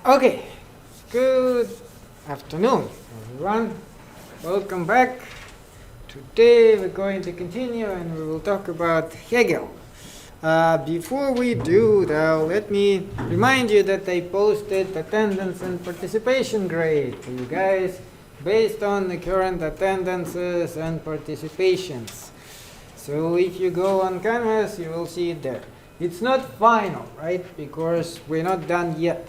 Okay, good afternoon, everyone. Welcome back. Today we're going to continue and we will talk about Hegel. Before we do, though, let me remind you that I posted attendance and participation grade for you guys based on the current attendances and participations. So if you go on Canvas, you will see it there. It's not final, right? Because we're not done yet.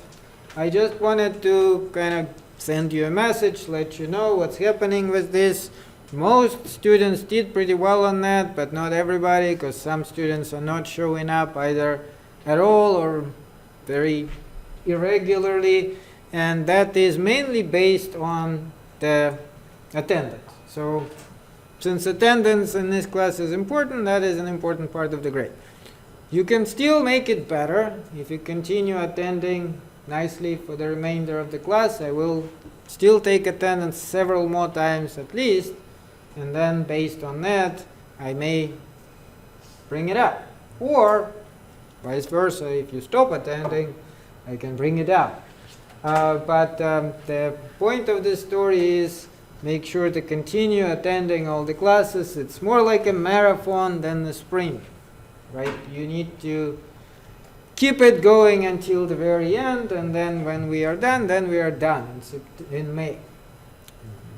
I just wanted to kind of send you a message, let you know what's happening with this. Most students did pretty well on that, but not everybody, because some students are not showing up either at all or very irregularly, and that is mainly based on the attendance. So since attendance in this class is important, that is an important part of the grade. You can still make it better if you continue attending nicely for the remainder of the class. I will still take attendance several more times at least, and then based on that I may bring it up, or vice versa. If you stop attending, I can bring it up. But the point of this story is make sure to continue attending all the classes. It's more like a marathon than a sprint, right? You need to keep it going until the very end, and then when we are done, then we are done in May.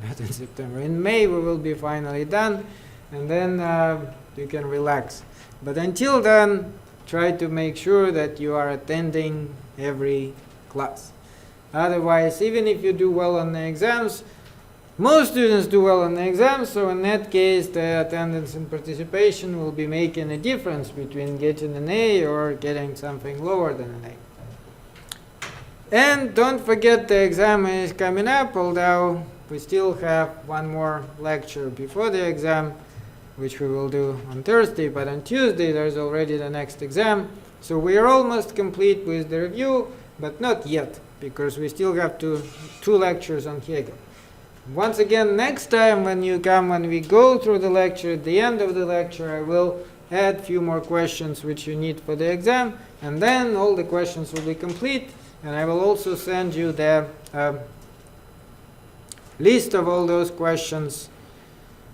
Not in September. In May we will be finally done, and then you can relax. But until then, try to make sure that you are attending every class. Otherwise, even if you do well on the exams, most students do well on the exams, so in that case the attendance and participation will be making a difference between getting an A or getting something lower than an A. And don't forget the exam is coming up, although we still have one more lecture before the exam, which we will do on Thursday, but on Tuesday there's already the next exam. So we are almost complete with the review, but not yet, because we still have two lectures on Hegel. Once again, next time when we go through the lecture, at the end of the lecture, I will add a few more questions which you need for the exam, and then all the questions will be complete, and I will also send you the list of all those questions,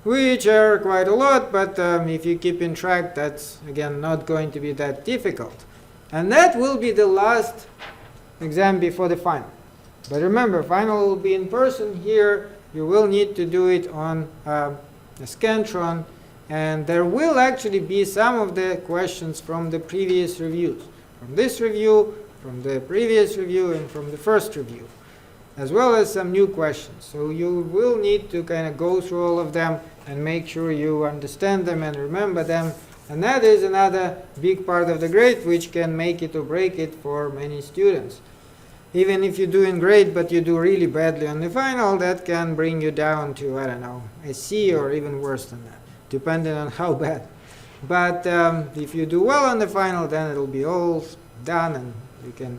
which are quite a lot, but if you keep in track, that's, again, not going to be that difficult. And that will be the last exam before the final. But remember, final will be in person here. You will need to do it on a Scantron, and there will actually be some of the questions from the previous reviews. From this review, from the previous review, and from the first review, as well as some new questions. So you will need to kind of go through all of them and make sure you understand them and remember them. And that is another big part of the grade which can make it or break it for many students. Even if you're doing great, but you do really badly on the final, that can bring you down to, I don't know, a C or even worse than that, depending on how bad. But if you do well on the final, then it'll be all done and you can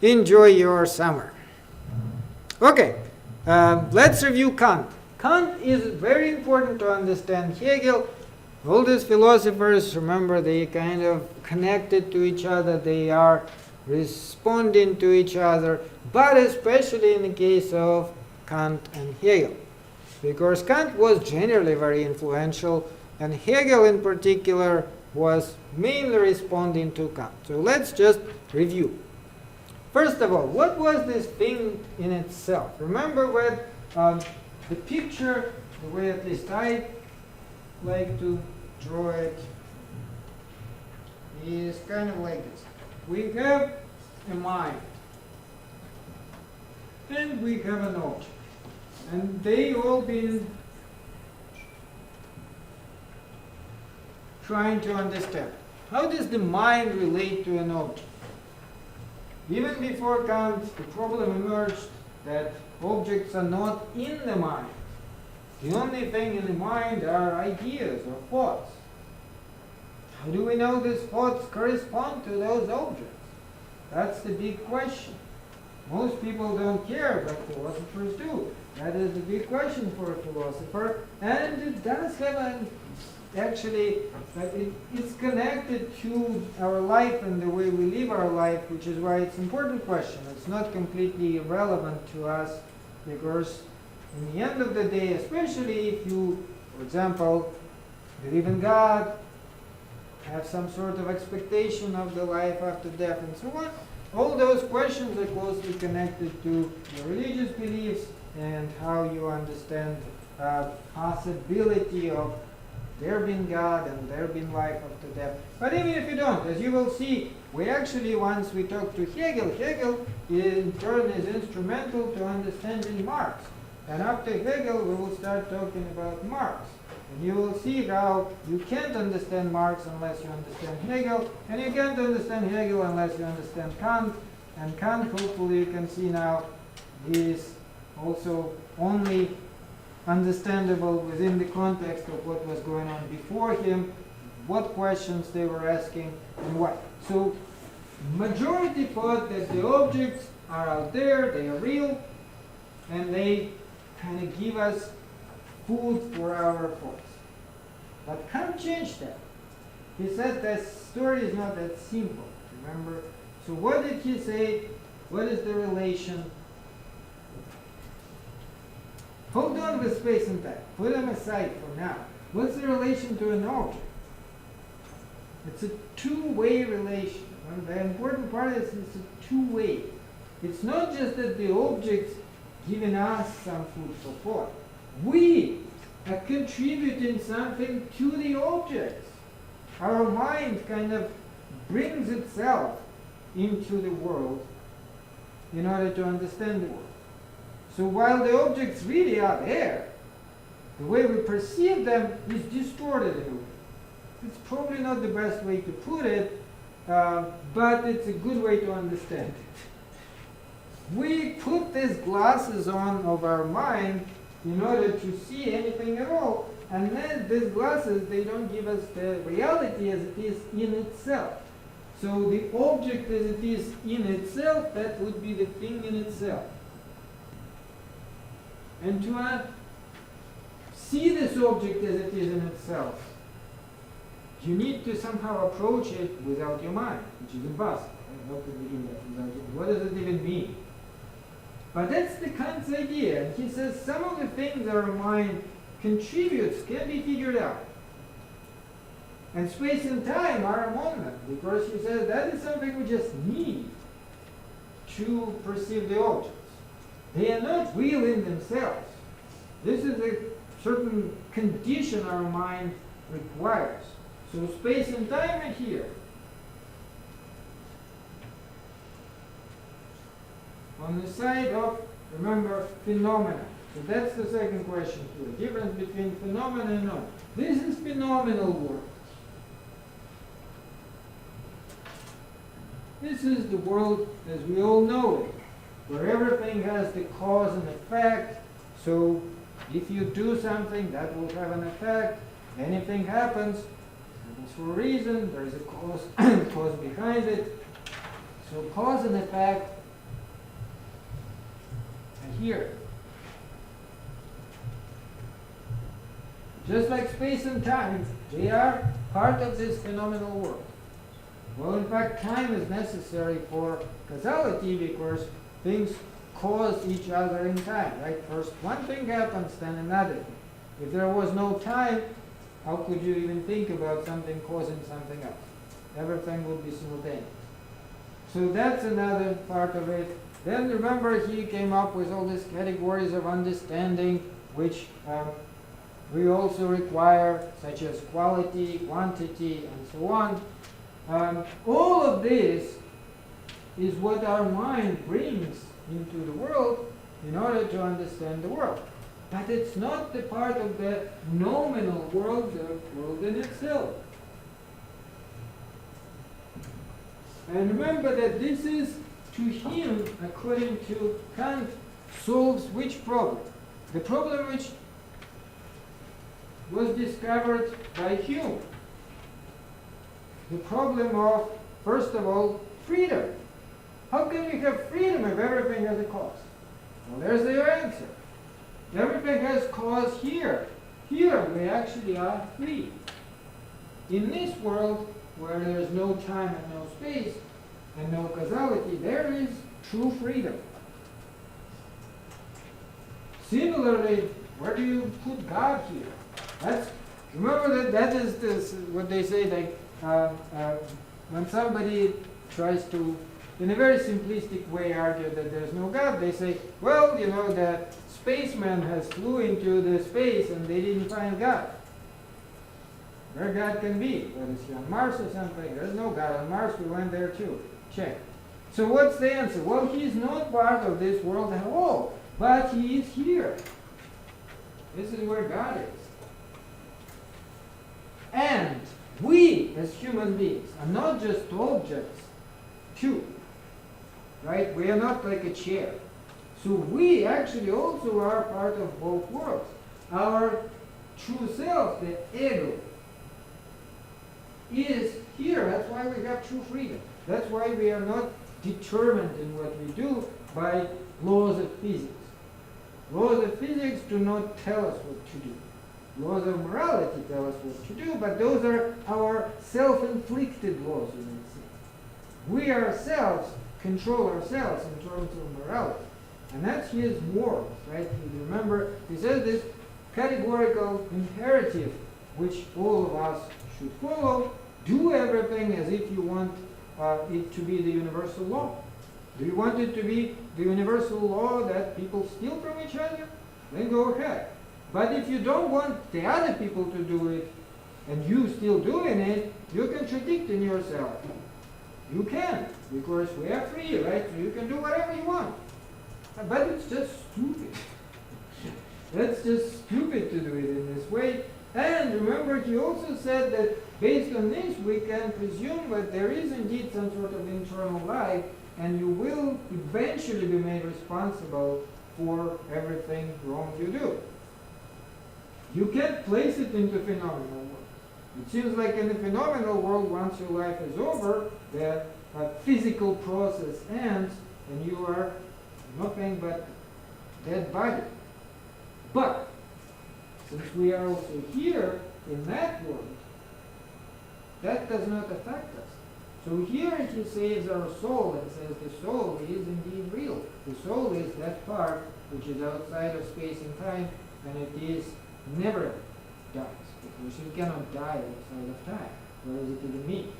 enjoy your summer. Okay, let's review Kant. Kant is very important to understand Hegel. All these philosophers, remember, they kind of connected to each other. They are responding to each other, but especially in the case of Kant and Hegel, because Kant was generally very influential, and Hegel in particular was mainly responding to Kant. So let's just review. First of all, what was this thing in itself? Remember what the picture, the way at least I like to draw it, is kind of like this. We have a mind, and we have an object, and they all been trying to understand how does the mind relate to an object. Even before Kant, the problem emerged that objects are not in the mind. The only thing in the mind are ideas or thoughts. How do we know these thoughts correspond to those objects? That's the big question. Most people don't care, but philosophers do. That is the big question for a philosopher, and it does have an actually, it's connected to our life and the way we live our life, which is why it's an important question. It's not completely irrelevant to us, because in the end of the day, especially if you, for example, believe in God, have some sort of expectation of the life after death and so on, all those questions are closely connected to your religious beliefs and how you understand possibility of there being God and there being life after death. But even if you don't, as you will see, we actually, once we talk to Hegel, Hegel in turn is instrumental to understanding Marx. And after Hegel, we will start talking about Marx. And you will see how you can't understand Marx unless you understand Hegel, and you can't understand Hegel unless you understand Kant. And Kant, hopefully you can see now, is also only understandable within the context of what was going on before him, what questions they were asking, and what. So, majority thought that the objects are out there, they are real, and they kind of give us food for our thoughts. But Kant changed that. He said that story is not that simple, remember? So what did he say? What is the relation? Hold on with space and time. Put them aside for now. What's the relation to an object? It's a two-way relation. And the important part is it's a two-way. It's not just that the object's giving us some food for thought. We are contributing something to the objects. Our mind kind of brings itself into the world in order to understand the world. So while the objects really are there, the way we perceive them is distorted in a way. It's probably not the best way to put it, but it's a good way to understand it. We put these glasses on of our mind in order to see anything at all, and then these glasses, they don't give us the reality as it is in itself. So the object as it is in itself, that would be the thing in itself. And to see this object as it is in itself, you need to somehow approach it without your mind, which is impossible. How can we do that without your mind? What does it even mean? But that's the Kant's idea. And he says some of the things our mind contributes can be figured out. And space and time are among them, because he says that is something we just need to perceive the objects. They are not real in themselves. This is a certain condition our mind requires. So space and time are here. On the side of, remember, phenomena. So that's the second question here. Difference between phenomena and non. This is phenomenal world. This is the world as we all know it, where everything has the cause and effect. So if you do something, that will have an effect. Anything happens for a reason. There is a cause, cause behind it. So cause and effect are here. Just like space and time, they are part of this phenomenal world. Well, in fact, time is necessary for causality because things cause each other in time, right? First one thing happens, then another thing. If there was no time, how could you even think about something causing something else? Everything would be simultaneous. So that's another part of it. Then remember, he came up with all these categories of understanding, which we also require, such as quality, quantity, and so on. All of this is what our mind brings into the world in order to understand the world. But it's not the part of the nominal world, the world in itself. And remember that this is, to him, according to Kant, solves which problem? The problem which was discovered by Hume. The problem of, first of all, freedom. How can we have freedom if everything has a cause? Well, there's the answer. Everything has cause here. Here we actually are free. In this world, where there's no time and no space and no causality, there is true freedom. Similarly, where do you put God here? Remember that is this, what they say, like when somebody tries to, in a very simplistic way, argue that there's no God, they say, well, the spaceman has flew into the space and they didn't find God. Where God can be? What is he, on Mars or something? There's no God on Mars, we went there too. Check. So what's the answer? Well, he's not part of this world at all, but he is here. This is where God is. And we, as human beings, are not just objects, too. Right? We are not like a chair. So we actually also are part of both worlds. Our true self, the ego, is here. That's why we have true freedom. That's why we are not determined in what we do by laws of physics. Laws of physics do not tell us what to do. Laws of morality tell us what to do, but those are our self-inflicted laws, you might say. We ourselves control ourselves in terms of morality. And that's his morals, right? You remember, he says this categorical imperative, which all of us should follow: do everything as if you want it to be the universal law. Do you want it to be the universal law that people steal from each other? Then go ahead. But if you don't want the other people to do it, and you still doing it, you're contradicting yourself. You can, because we are free, right? So you can do whatever you want. But it's just stupid. That's just stupid to do it in this way. And remember, he also said that based on this, we can presume that there is indeed some sort of internal life, and you will eventually be made responsible for everything wrong you do. You can't place it into phenomenal world. It seems like in the phenomenal world, once your life is over, the physical process ends, and you are nothing but dead body. But since we are also here in that world, that does not affect us. So here he saves our soul and says the soul is indeed real. The soul is that part which is outside of space and time, and it is never dies, because you cannot die outside of time. Where does it even mean?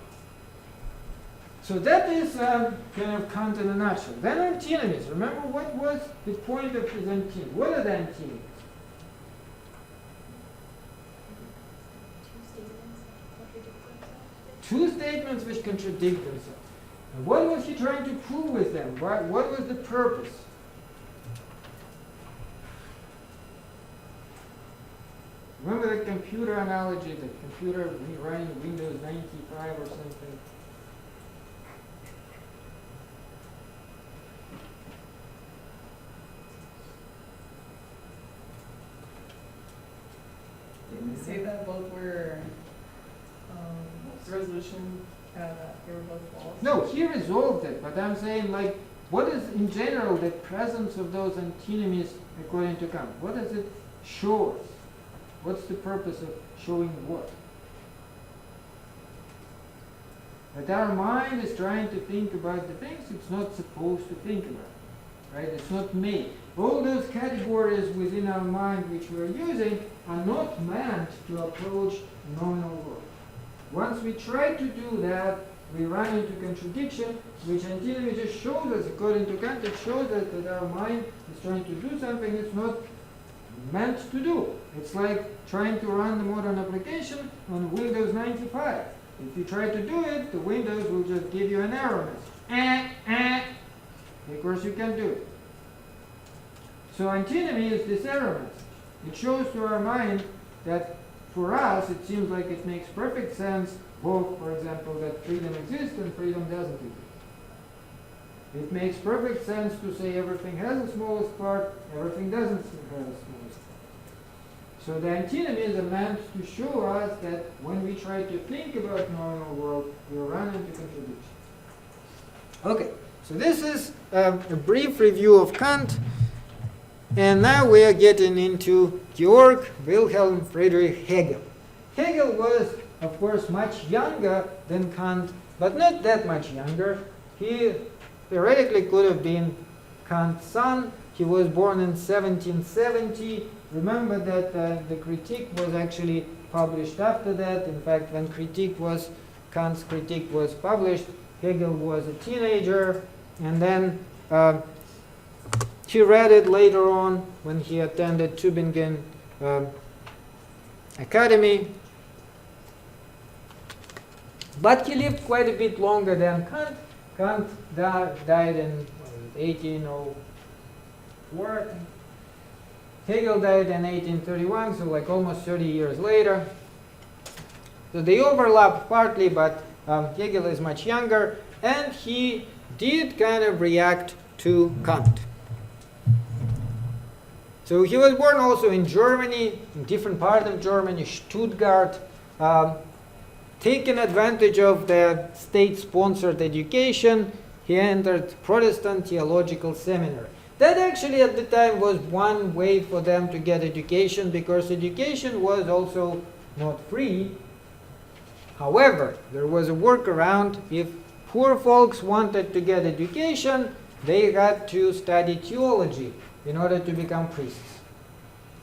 So that is kind of Kant in a nutshell. Then antinomies. Remember, what was the point of his antinomies? What are the antinomies? Two statements which contradict themselves. And what was he trying to prove with them? What was the purpose? Remember the computer analogy, the computer running Windows 95 or something? Didn't you say that both were resolution they were both false? No, he resolved it, but I'm saying, like, what is in general the presence of those antinomies according to Kant? What does it show us? What's the purpose of showing what? That our mind is trying to think about the things it's not supposed to think about. Right? It's not made. All those categories within our mind which we are using are not meant to approach nominal world. Once we try to do that, we run into contradiction, which antinomy just shows us, according to Kant, it shows us that our mind is trying to do something it's not meant to do. It's like trying to run the modern application on Windows 95. If you try to do it, the Windows will just give you an error message. Of course you can do it. So antinomy is this error message. It shows to our mind that for us it seems like it makes perfect sense, both, for example, that freedom exists and freedom doesn't exist. It makes perfect sense to say everything has a smallest part, everything doesn't have a smallest part. So the antinomies are meant to show us that when we try to think about nominal world, we run into contradiction. Okay, So this is a brief review of Kant. And now we are getting into Georg Wilhelm Friedrich Hegel. Hegel was, of course, much younger than Kant, but not that much younger. He theoretically could have been Kant's son. He was born in 1770. Remember that the Critique was actually published after that. In fact, when Kant's Critique was published, Hegel was a teenager, and then he read it later on when he attended Tübingen Academy. But he lived quite a bit longer than Kant. Kant died in 1804, I think. Hegel died in 1831, so like almost 30 years later. So they overlap partly, but Hegel is much younger, and he did kind of react to Kant. So he was born also in Germany, in different part of Germany, Stuttgart, taking advantage of the state-sponsored education. He entered Protestant Theological Seminary. That actually at the time was one way for them to get education, because education was also not free. However, there was a workaround. If poor folks wanted to get education, they had to study theology in order to become priests.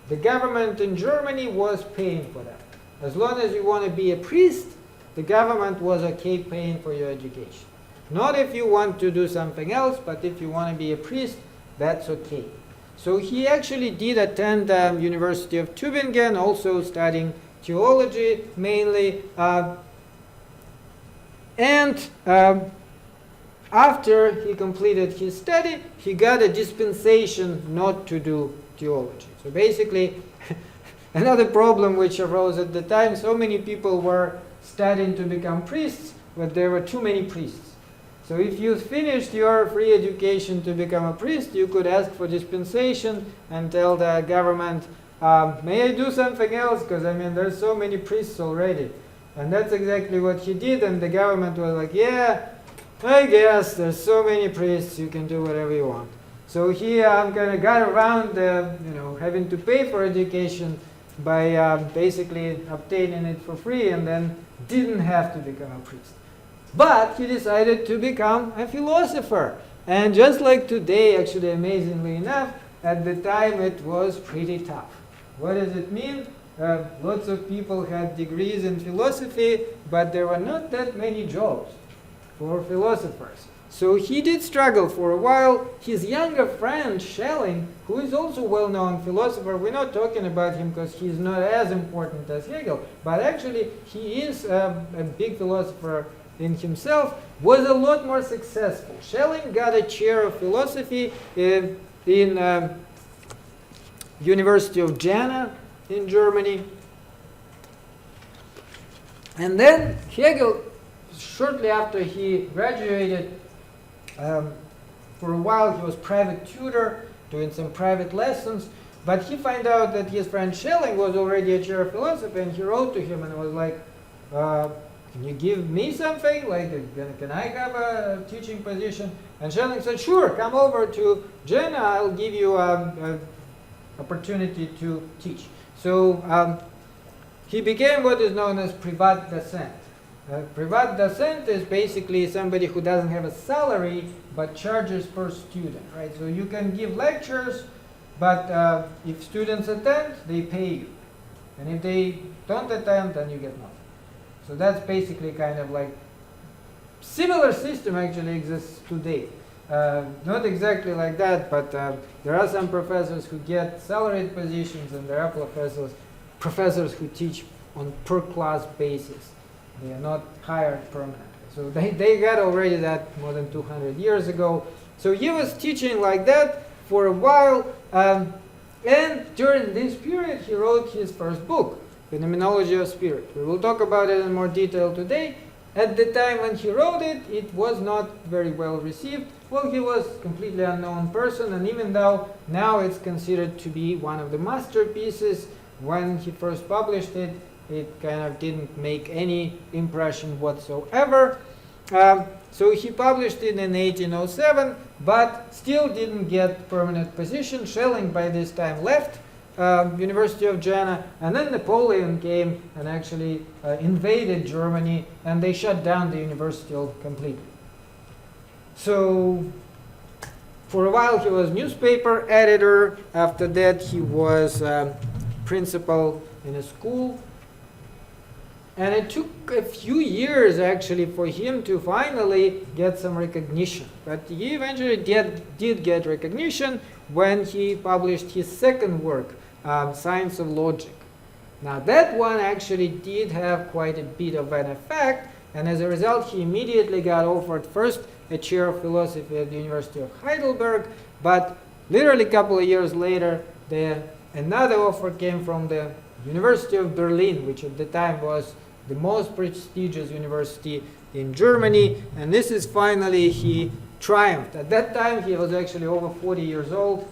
The government in Germany was paying for that. As long as you want to be a priest, the government was okay paying for your education. Not if you want to do something else, but if you want to be a priest, that's okay. So he actually did attend the University of Tübingen, also studying theology mainly. After he completed his study, he got a dispensation not to do theology. So basically, another problem which arose at the time, so many people were studying to become priests, but there were too many priests. So if you finished your free education to become a priest, you could ask for dispensation and tell the government, may I do something else? Because I mean, there's so many priests already. And that's exactly what he did, and the government was like, yeah, I guess there's so many priests, you can do whatever you want. So he kind of got around having to pay for education by basically obtaining it for free, and then didn't have to become a priest. But he decided to become a philosopher. And just like today, actually amazingly enough, at the time it was pretty tough. What does it mean? Lots of people had degrees in philosophy, but there were not that many jobs for philosophers. So he did struggle for a while. His younger friend, Schelling, who is also a well-known philosopher, we're not talking about him because he's not as important as Hegel, but actually he is a big philosopher in himself, was a lot more successful. Schelling got a chair of philosophy in University of Jena in Germany. And then Hegel, shortly after he graduated, for a while he was private tutor, doing some private lessons, but he found out that his friend Schelling was already a chair of philosophy, and he wrote to him and was like, can you give me something? Like, can I have a teaching position? And Schelling said, sure, come over to Jena, I'll give you an opportunity to teach. So he became what is known as privat docent. Privat docent is basically somebody who doesn't have a salary but charges per student, right? So you can give lectures, but if students attend, they pay you. And if they don't attend, then you get nothing. So that's basically kind of like similar system actually exists today. Not exactly like that, but there are some professors who get salaried positions, and there are professors who teach on per class basis. They are not hired permanently. So they got already that more than 200 years ago. So he was teaching like that for a while, and during this period he wrote his first book, Phenomenology of Spirit. We will talk about it in more detail today. At the time when he wrote it, it was not very well received. Well, he was a completely unknown person, and even though now it's considered to be one of the masterpieces, when he first published it, it kind of didn't make any impression whatsoever. So he published it in 1807, but still didn't get permanent position. Schelling by this time left University of Jena, and then Napoleon came and actually invaded Germany, and they shut down the university completely. So for a while he was newspaper editor. After that he was principal in a school. And it took a few years actually for him to finally get some recognition. But he eventually did get recognition when he published his second work, Science of Logic. Now that one actually did have quite a bit of an effect, and as a result he immediately got offered first a chair of philosophy at the University of Heidelberg, but literally a couple of years later another offer came from the University of Berlin, which at the time was the most prestigious university in Germany, and this is finally he triumphed. At that time he was actually over 40 years old.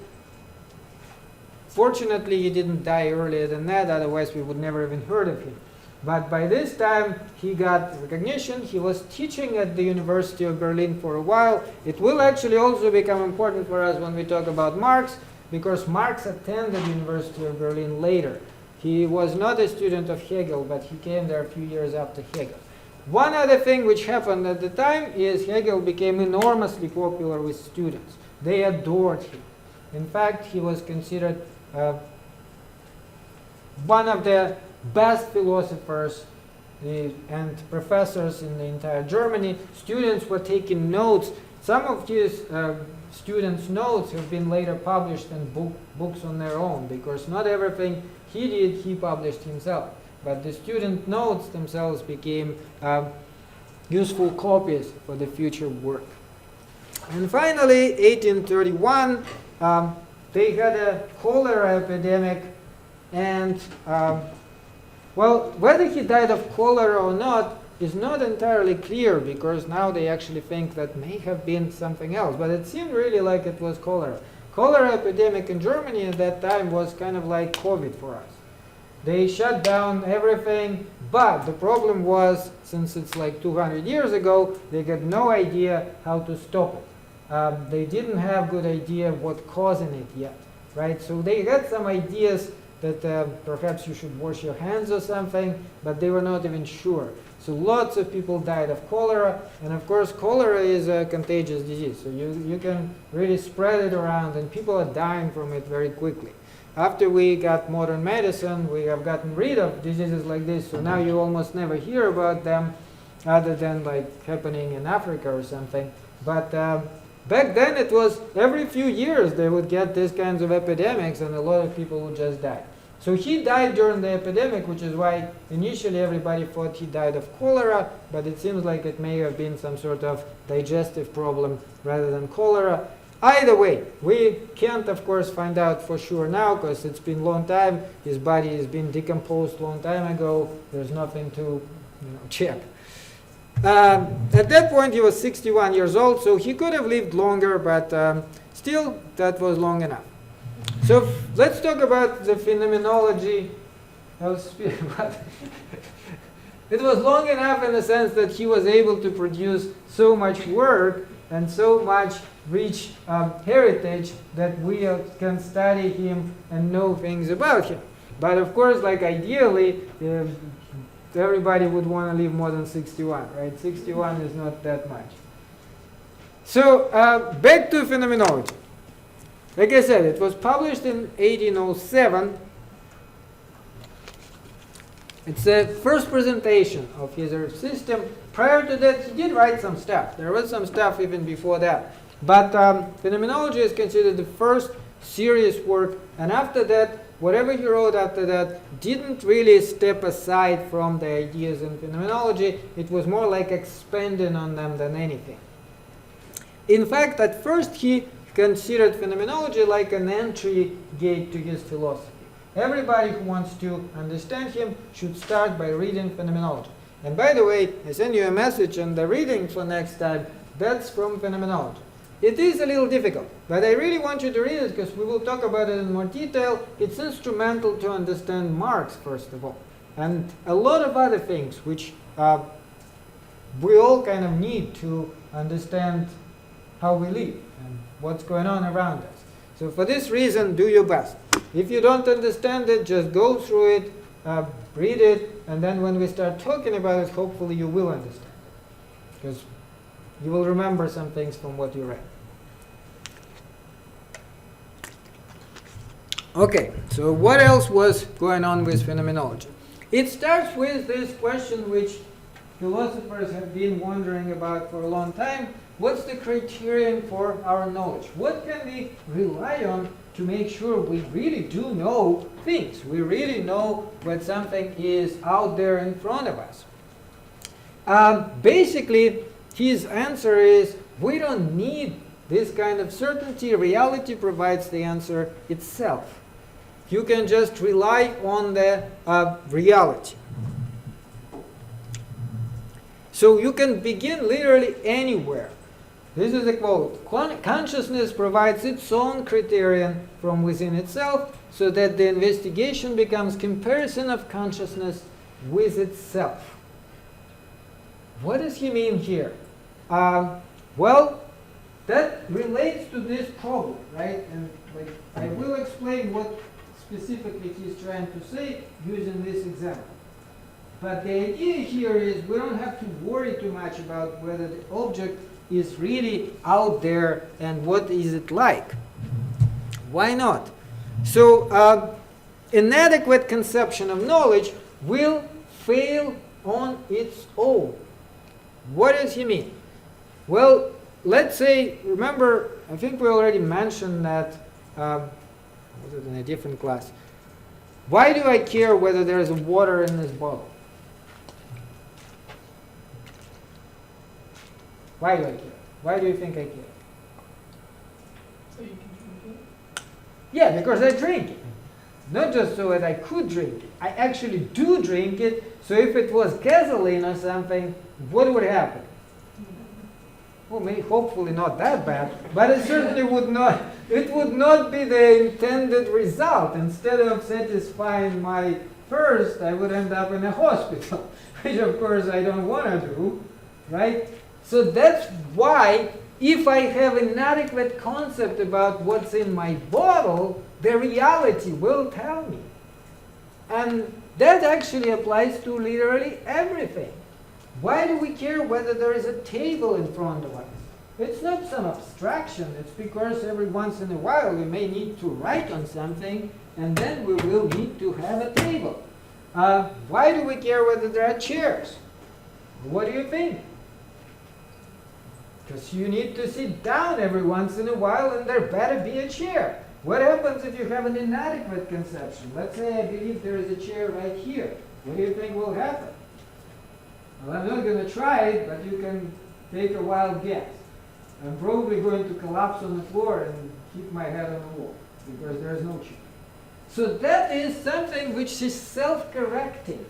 Fortunately he didn't die earlier than that, otherwise we would never even heard of him. But by this time he got recognition. He was teaching at the University of Berlin for a while. It will actually also become important for us when we talk about Marx, because Marx attended the University of Berlin later. He was not a student of Hegel, but he came there a few years after Hegel. One other thing which happened at the time is Hegel became enormously popular with students. They adored him. In fact, he was considered one of the best philosophers and professors in the entire Germany. Students were taking notes. Some of his students' notes have been later published in books on their own, because not everything he did, he published himself. But the student notes themselves became useful copies for the future work. And finally, 1831, they had a cholera epidemic, and well, whether he died of cholera or not is not entirely clear, because now they actually think that may have been something else, but it seemed really like it was cholera. Cholera epidemic in Germany at that time was kind of like COVID for us. They shut down everything, but the problem was, since it's like 200 years ago, they had no idea how to stop it. They didn't have good idea what causing it yet, right? So they had some ideas that perhaps you should wash your hands or something, but they were not even sure. So lots of people died of cholera, and of course cholera is a contagious disease, so you can really spread it around, and people are dying from it very quickly. After we got modern medicine, we have gotten rid of diseases like this, so now you almost never hear about them other than like happening in Africa or something. But back then it was every few years they would get these kinds of epidemics, and a lot of people would just die. So he died during the epidemic, which is why initially everybody thought he died of cholera, but it seems like it may have been some sort of digestive problem rather than cholera. Either way, we can't, of course, find out for sure now, because it's been a long time. His body has been decomposed a long time ago. There's nothing to check. At that point, he was 61 years old, so he could have lived longer, but still, that was long enough. So let's talk about the phenomenology. It was long enough in the sense that he was able to produce so much work and so much rich heritage that we can study him and know things about him. But of course, like ideally, everybody would want to live more than 61, right? 61 is not that much. So back to phenomenology. Like I said, it was published in 1807. It's the first presentation of his system. Prior to that, he did write some stuff. There was some stuff even before that. But phenomenology is considered the first serious work. And after that, whatever he wrote after that didn't really step aside from the ideas in phenomenology. It was more like expanding on them than anything. In fact, at first he considered phenomenology like an entry gate to his philosophy. Everybody who wants to understand him should start by reading phenomenology. And by the way, I send you a message on the reading for next time. That's from phenomenology. It is a little difficult, but I really want you to read it because we will talk about it in more detail. It's instrumental to understand Marx, first of all, and a lot of other things which we all kind of need to understand how we live and what's going on around us. So for this reason, do your best. If you don't understand it, just go through it, read it, and then when we start talking about it, hopefully you will understand it. Because you will remember some things from what you read. Okay, so what else was going on with phenomenology? It starts with this question which philosophers have been wondering about for a long time. What's the criterion for our knowledge? What can we rely on to make sure we really do know things? We really know when something is out there in front of us. Basically, his answer is we don't need this kind of certainty. Reality provides the answer itself. You can just rely on the reality. So you can begin literally anywhere. This is a quote. Consciousness provides its own criterion from within itself, so that the investigation becomes comparison of consciousness with itself. What does he mean here? Well, that relates to this problem, right? And I will explain what specifically he's trying to say using this example. But the idea here is we don't have to worry too much about whether the object is really out there and what is it like. Why not? So inadequate conception of knowledge will fail on its own. What does he mean? Well, let's say, remember, I think we already mentioned that, was it in a different class? Why do I care whether there is water in this bottle? Why do I care? Why do you think I care? So you can drink it? Yeah, because I drink it. Not just so that I could drink it. I actually do drink it, so if it was gasoline or something, what would happen? Well, maybe hopefully not that bad, but it certainly would not be the intended result. Instead of satisfying my thirst, I would end up in a hospital, which of course I don't want to do, right? So that's why if I have an inadequate concept about what's in my bottle, the reality will tell me. And that actually applies to literally everything. Why do we care whether there is a table in front of us? It's not some abstraction. It's because every once in a while we may need to write on something, and then we will need to have a table. Why do we care whether there are chairs? What do you think? Because you need to sit down every once in a while, and there better be a chair. What happens if you have an inadequate conception? Let's say I believe there is a chair right here. What do you think will happen? Well, I'm not going to try it, but you can take a wild guess. I'm probably going to collapse on the floor and keep my head on the wall, because there's no chair. So that is something which is self-correcting.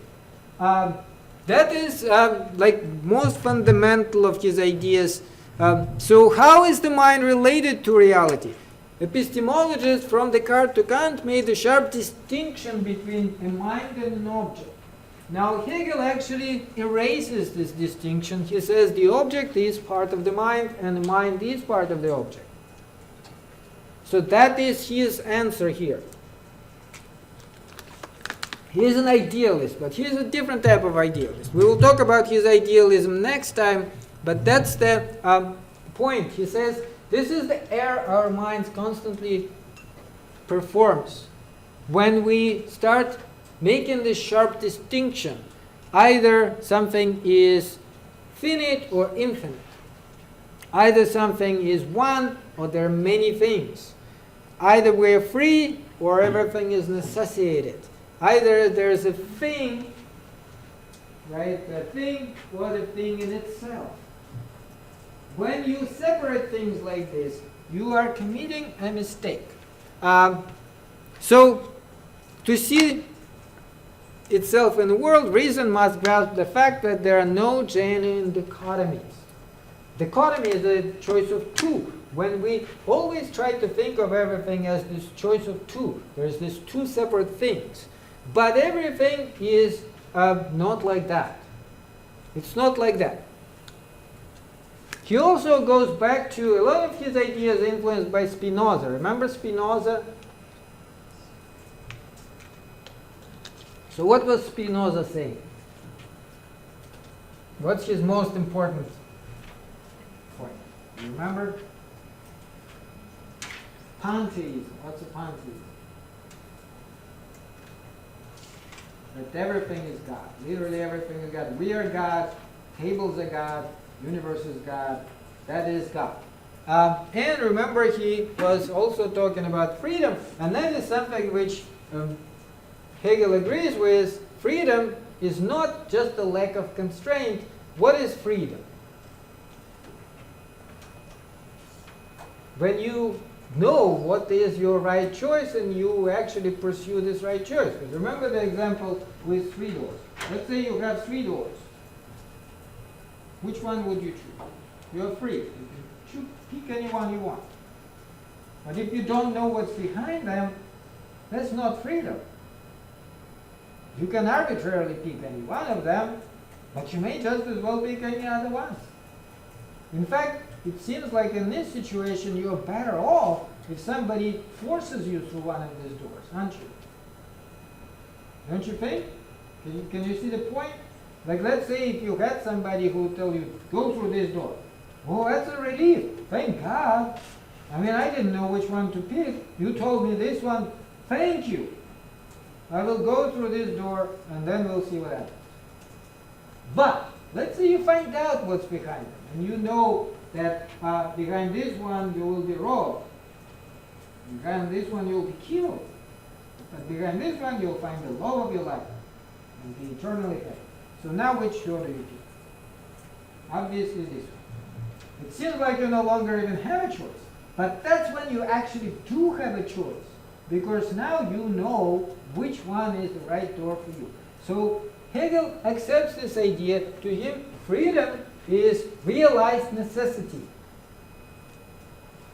That is like most fundamental of his ideas. So how is the mind related to reality? Epistemologists from Descartes to Kant made a sharp distinction between a mind and an object. Now Hegel actually erases this distinction. He says the object is part of the mind and the mind is part of the object. So that is his answer here. He is an idealist, but he is a different type of idealist. We will talk about his idealism next time, but that's the point. He says this is the error our minds constantly performs when we start making this sharp distinction. Either something is finite or infinite. Either something is one or there are many things. Either we're free or everything is necessitated. Either there's a thing, right, a thing or the thing in itself. When you separate things like this, you are committing a mistake. So, to see itself in the world, reason must grasp the fact that there are no genuine dichotomies. Dichotomy is a choice of two. When we always try to think of everything as this choice of two, there's these two separate things. But everything is not like that. It's not like that. he also goes back to a lot of his ideas influenced by Spinoza. Remember Spinoza? So what was Spinoza saying? What's his most important point? You remember? Pantheism. What's a pantheism? That everything is God. Literally everything is God. We are God. Tables are God. Universe is God. That is God. And remember, he was also talking about freedom. And that is something which Hegel agrees with. Freedom is not just a lack of constraint. What is freedom? When you know what is your right choice and you actually pursue this right choice. Because remember the example with 3 doors. Let's say you have 3 doors. Which one would you choose? You're free. You can pick any one you want. But if you don't know what's behind them, that's not freedom. You can arbitrarily pick any one of them, but you may just as well pick any other ones. In fact, it seems like in this situation you're better off if somebody forces you through one of these doors, aren't you? Don't you think? Can you see the point? Like, let's say if you had somebody who would tell you, go through this door. Oh, that's a relief. Thank God. I mean, I didn't know which one to pick. You told me this one. Thank you. I will go through this door and then we'll see what happens. But let's say you find out what's behind it, and you know that behind this one you will be robbed. Behind this one you'll be killed. But behind this one you'll find the love of your life and be eternally happy. So now which door do you pick? Obviously this one. It seems like you no longer even have a choice. But that's when you actually do have a choice. Because now you know which one is the right door for you. So Hegel accepts this idea. To him, freedom is realized necessity.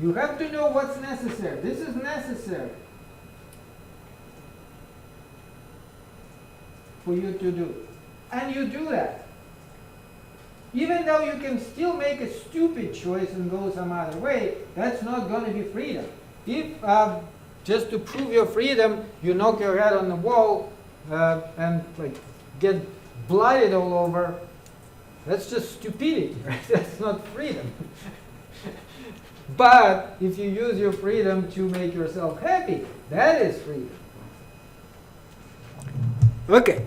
You have to know what's necessary. This is necessary for you to do. And you do that. Even though you can still make a stupid choice and go some other way, that's not going to be freedom. If just to prove your freedom, you knock your head on the wall and like get blooded all over, that's just stupidity, right? That's not freedom. But if you use your freedom to make yourself happy, that is freedom. Okay,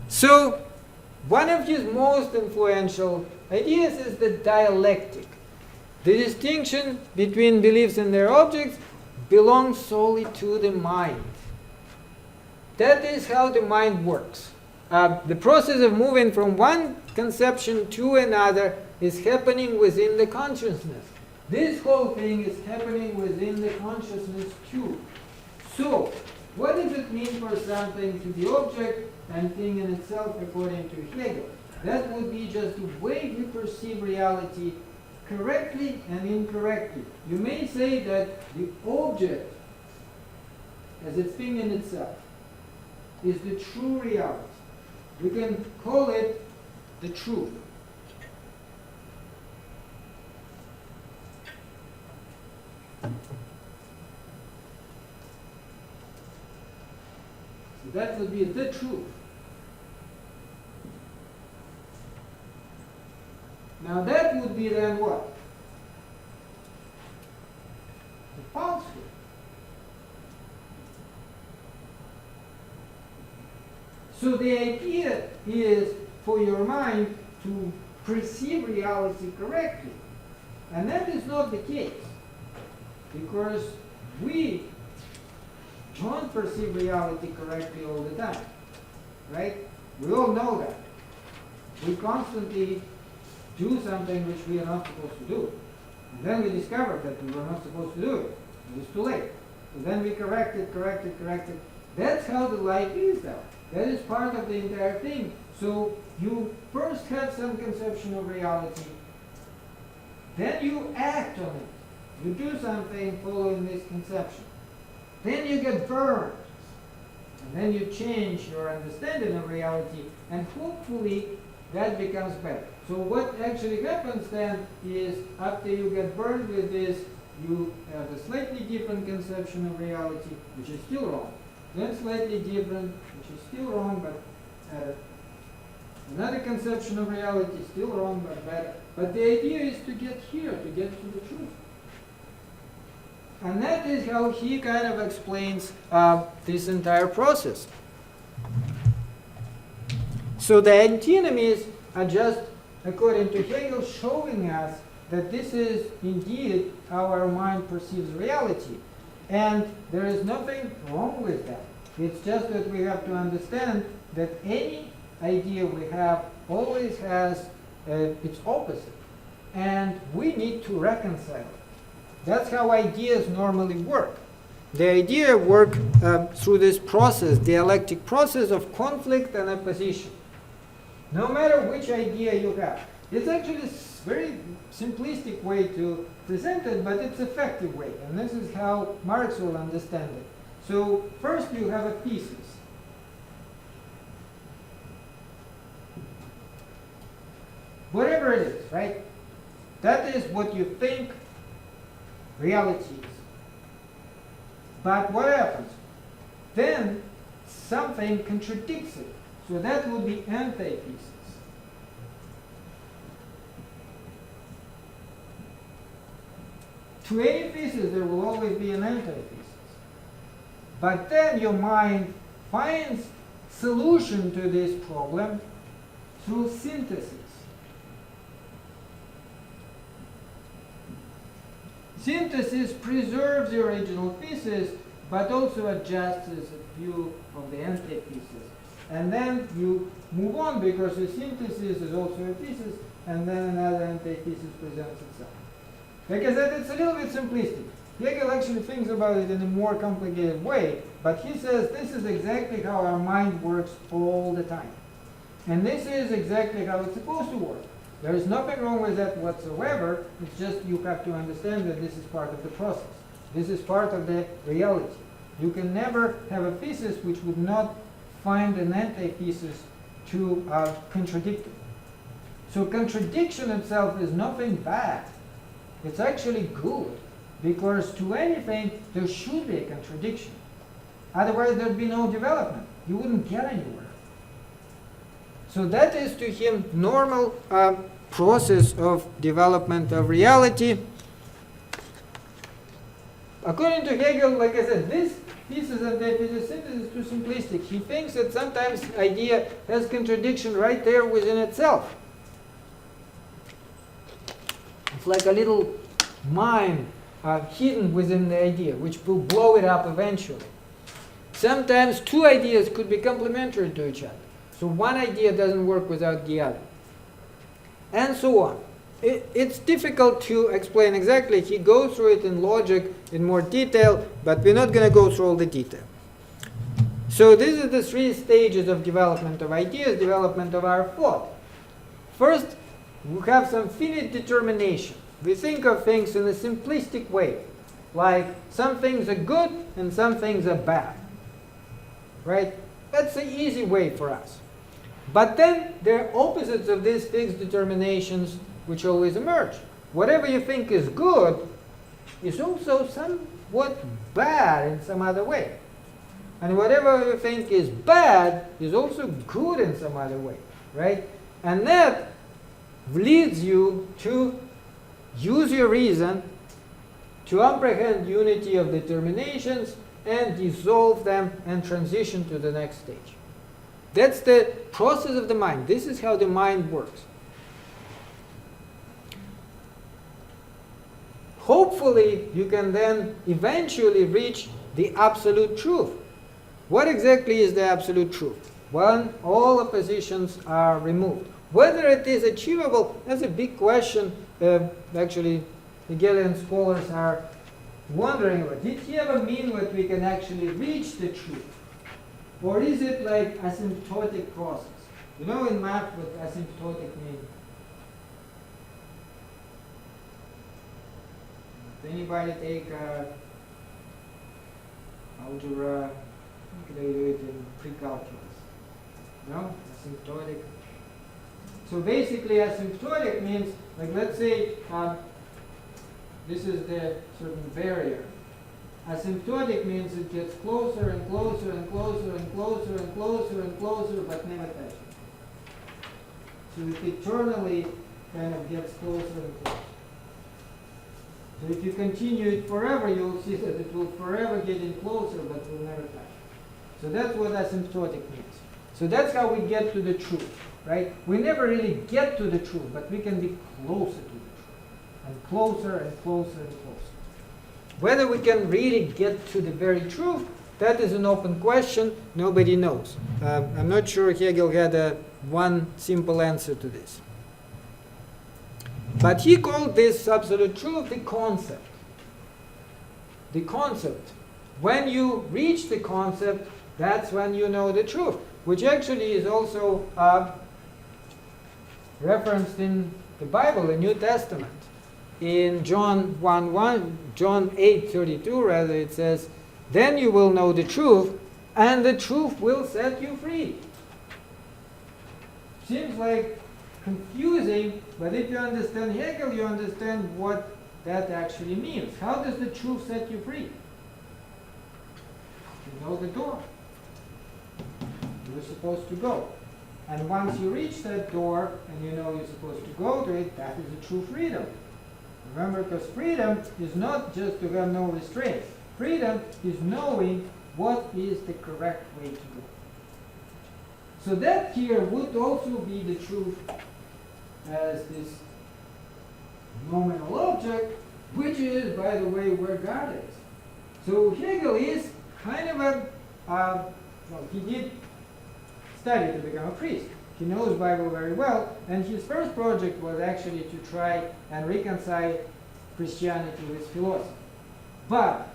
so one of his most influential ideas is the dialectic. The distinction between beliefs and their objects belongs solely to the mind. That is how the mind works. The process of moving from one conception to another is happening within the consciousness. This whole thing is happening within the consciousness too. So, what does it mean for something to be object and thing in itself according to Hegel? That would be just the way we perceive reality correctly and incorrectly. You may say that the object as a thing in itself is the true reality. We can call it the truth. So that would be the truth. Now that would be then what? The falsehood. So the idea is for your mind to perceive reality correctly. And that is not the case. Because we don't perceive reality correctly all the time. Right? We all know that. We constantly do something which we are not supposed to do. And then we discover that we were not supposed to do it. It is too late. So then we correct it. That's how the life is though. That is part of the entire thing. So you first have some conception of reality. Then you act on it. You do something following this conception. Then you get burned. And then you change your understanding of reality. And hopefully that becomes better. So what actually happens then is after you get burned with this, you have a slightly different conception of reality, which is still wrong. Then slightly different, which is still wrong, but better. Another conception of reality, still wrong, but better. But the idea is to get here, to get to the truth. And that is how he kind of explains this entire process. So the antinomies are just, according to Hegel, showing us that this is indeed how our mind perceives reality. And there is nothing wrong with that. It's just that we have to understand that any idea we have always has its opposite. And we need to reconcile it. That's how ideas normally work. The idea work through this process, dialectic process of conflict and opposition. No matter which idea you have. It's actually a very simplistic way to present it, but it's effective way. And this is how Marx will understand it. So first you have a thesis. Whatever it is, right? That is what you think reality is. But what happens? Then something contradicts it. So that will be antithesis. To any thesis, there will always be an antithesis. But then your mind finds solution to this problem through synthesis. Synthesis preserves the original thesis, but also adjusts a view of the antithesis. And then you move on because the synthesis is also a thesis, and then another antithesis presents itself. Like I said, it's a little bit simplistic. Hegel actually thinks about it in a more complicated way, but he says this is exactly how our mind works all the time. And this is exactly how it's supposed to work. There is nothing wrong with that whatsoever. It's just you have to understand that this is part of the process. This is part of the reality. You can never have a thesis which would not find an antithesis to contradict it. So contradiction itself is nothing bad. It's actually good, because to anything there should be a contradiction. Otherwise there'd be no development. You wouldn't get anywhere. So that is to him normal process of development of reality. According to Hegel, like I said, this thesis and antithesis synthesis is too simplistic. He thinks that sometimes idea has contradiction right there within itself. It's like a little mine hidden within the idea, which will blow it up eventually. Sometimes two ideas could be complementary to each other. So one idea doesn't work without the other. And so on. It's difficult to explain exactly. He goes through it in logic in more detail, but we're not going to go through all the detail. So these are the three stages of development of ideas, development of our thought. First, we have some finite determination. We think of things in a simplistic way, like some things are good and some things are bad. Right? That's the easy way for us. But then there are opposites of these fixed determinations which always emerge. Whatever you think is good is also somewhat bad in some other way. And whatever you think is bad is also good in some other way. Right? And that leads you to use your reason to comprehend unity of determinations and dissolve them and transition to the next stage. That's the process of the mind. This is how the mind works. Hopefully, you can then eventually reach the absolute truth. What exactly is the absolute truth? When all oppositions are removed. Whether it is achievable, that's a big question. Actually, Hegelian scholars are wondering about. Did he ever mean that we can actually reach the truth? Or is it like asymptotic process? You know in math what asymptotic means? Does anybody take algebra? How can they do it in pre-calculus? No? Asymptotic. So basically asymptotic means, like let's say this is the certain barrier. Asymptotic means it gets closer and closer and closer and closer and closer and closer, but never touches. So it eternally kind of gets closer and closer. So if you continue it forever, you'll see that it will forever get in closer, but will never touch. So that's what asymptotic means. So that's how we get to the truth, right? We never really get to the truth, but we can be closer to the truth. And closer and closer and closer. Whether we can really get to the very truth, that is an open question. Nobody knows. I'm not sure Hegel had one simple answer to this. But he called this absolute truth the concept. The concept. When you reach the concept, that's when you know the truth, which actually is also referenced in the Bible, the New Testament. In John 8:32 rather, it says, "Then you will know the truth, and the truth will set you free." Seems like confusing, but if you understand Hegel, you understand what that actually means. How does the truth set you free? You know the door. You're supposed to go. And once you reach that door and you know you're supposed to go to it, that is a true freedom. Remember, because freedom is not just to have no restraints. Freedom is knowing what is the correct way to go. So that here would also be the truth as this nominal object, which is, by the way, where God is. So Hegel is kind of well, he did study to become a priest. He knows Bible very well, and his first project was actually to try and reconcile Christianity with philosophy. But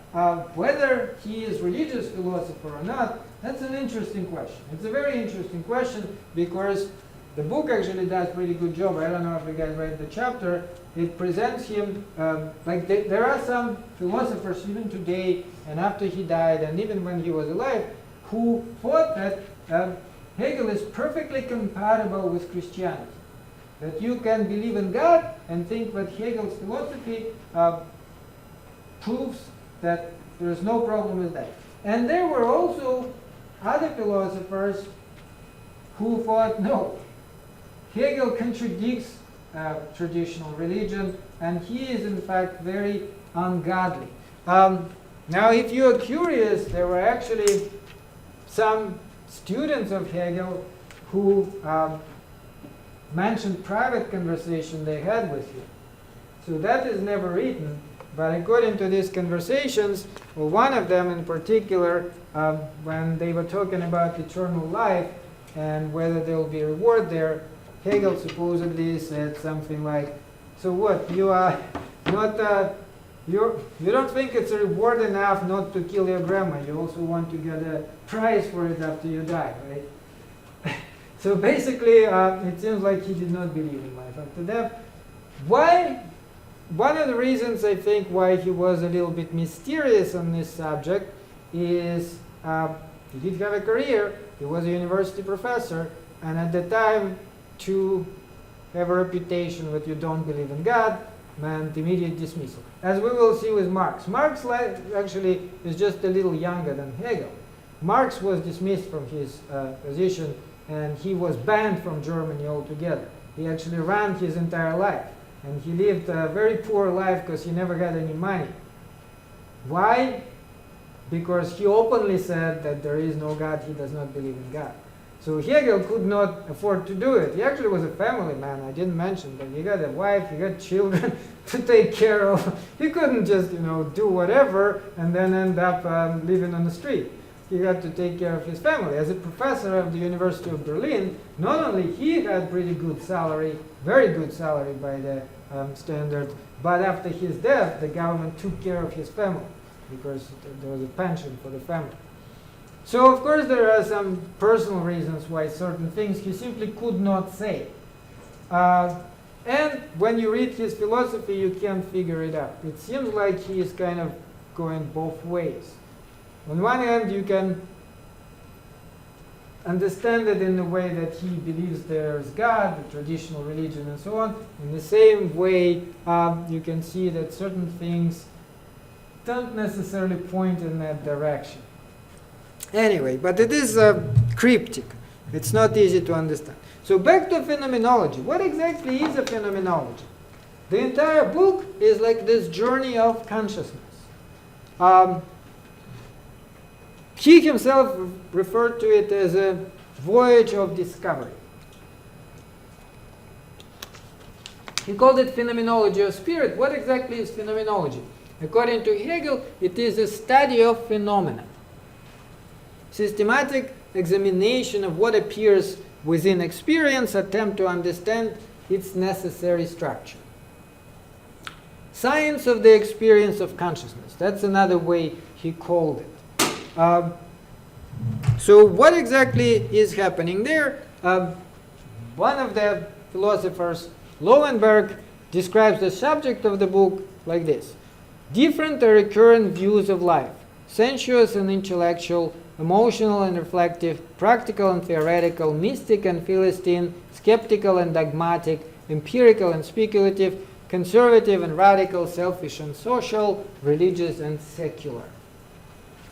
whether he is religious philosopher or not, that's an interesting question. It's a very interesting question because the book actually does a pretty good job. I don't know if you guys read the chapter. It presents him, there are some philosophers even today and after he died and even when he was alive who thought that Hegel is perfectly compatible with Christianity. That you can believe in God and think that Hegel's philosophy proves that there is no problem with that. And there were also other philosophers who thought, no, Hegel contradicts traditional religion and he is in fact very ungodly. Now if you are curious, there were actually some students of Hegel who mentioned private conversation they had with him. So that is never written, but according to these conversations, well, one of them in particular, when they were talking about eternal life and whether there will be a reward there, Hegel supposedly said something like, "So what? You are not you don't think it's a reward enough not to kill your grandma. You also want to get a prize for it after you die, right?" So basically, it seems like he did not believe in life after death. Why? One of the reasons I think why he was a little bit mysterious on this subject is he did have a career. He was a university professor, and at the time, to have a reputation that you don't believe in God meant immediate dismissal. As we will see with Marx. Marx actually is just a little younger than Hegel. Marx was dismissed from his position and he was banned from Germany altogether. He actually ran his entire life and he lived a very poor life because he never had any money. Why? Because he openly said that there is no God, he does not believe in God. So Hegel could not afford to do it. He actually was a family man, I didn't mention, but he got a wife, he got children to take care of. He couldn't just, do whatever and then end up living on the street. He had to take care of his family. As a professor of the University of Berlin, not only he had pretty good salary, very good salary by the standard, but after his death, the government took care of his family because there was a pension for the family. So, of course, there are some personal reasons why certain things he simply could not say. And when you read his philosophy, you can't figure it out. It seems like he is kind of going both ways. On one hand, you can understand it in the way that he believes there's God, the traditional religion, and so on. In the same way, you can see that certain things don't necessarily point in that direction. Anyway, but it is cryptic. It's not easy to understand. So back to phenomenology. What exactly is a phenomenology? The entire book is like this journey of consciousness. He himself referred to it as a voyage of discovery. He called it phenomenology of spirit. What exactly is phenomenology? According to Hegel, it is a study of phenomena. Systematic examination of what appears within experience, attempt to understand its necessary structure. Science of the experience of consciousness. That's another way he called it. So what exactly is happening there? One of the philosophers, Lowenberg, describes the subject of the book like this. Different or recurrent views of life, sensuous and intellectual, emotional and reflective, practical and theoretical, mystic and philistine, skeptical and dogmatic, empirical and speculative, conservative and radical, selfish and social, religious and secular.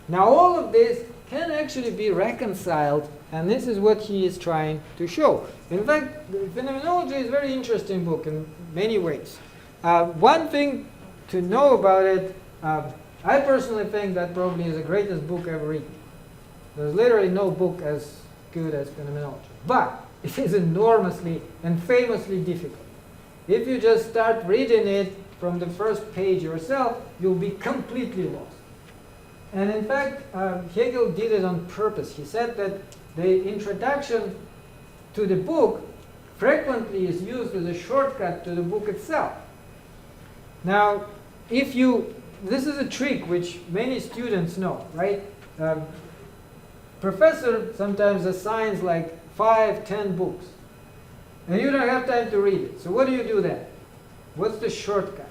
Now all of this can actually be reconciled, and this is what he is trying to show. In fact, Phenomenology is a very interesting book in many ways. One thing to know about it, I personally think that probably is the greatest book ever written. There's literally no book as good as Phenomenology. But it is enormously and famously difficult. If you just start reading it from the first page yourself, you'll be completely lost. And in fact, Hegel did it on purpose. He said that the introduction to the book frequently is used as a shortcut to the book itself. Now, this is a trick which many students know, right? Professor sometimes assigns like 5, 10 books, and you don't have time to read it. So what do you do then? What's the shortcut?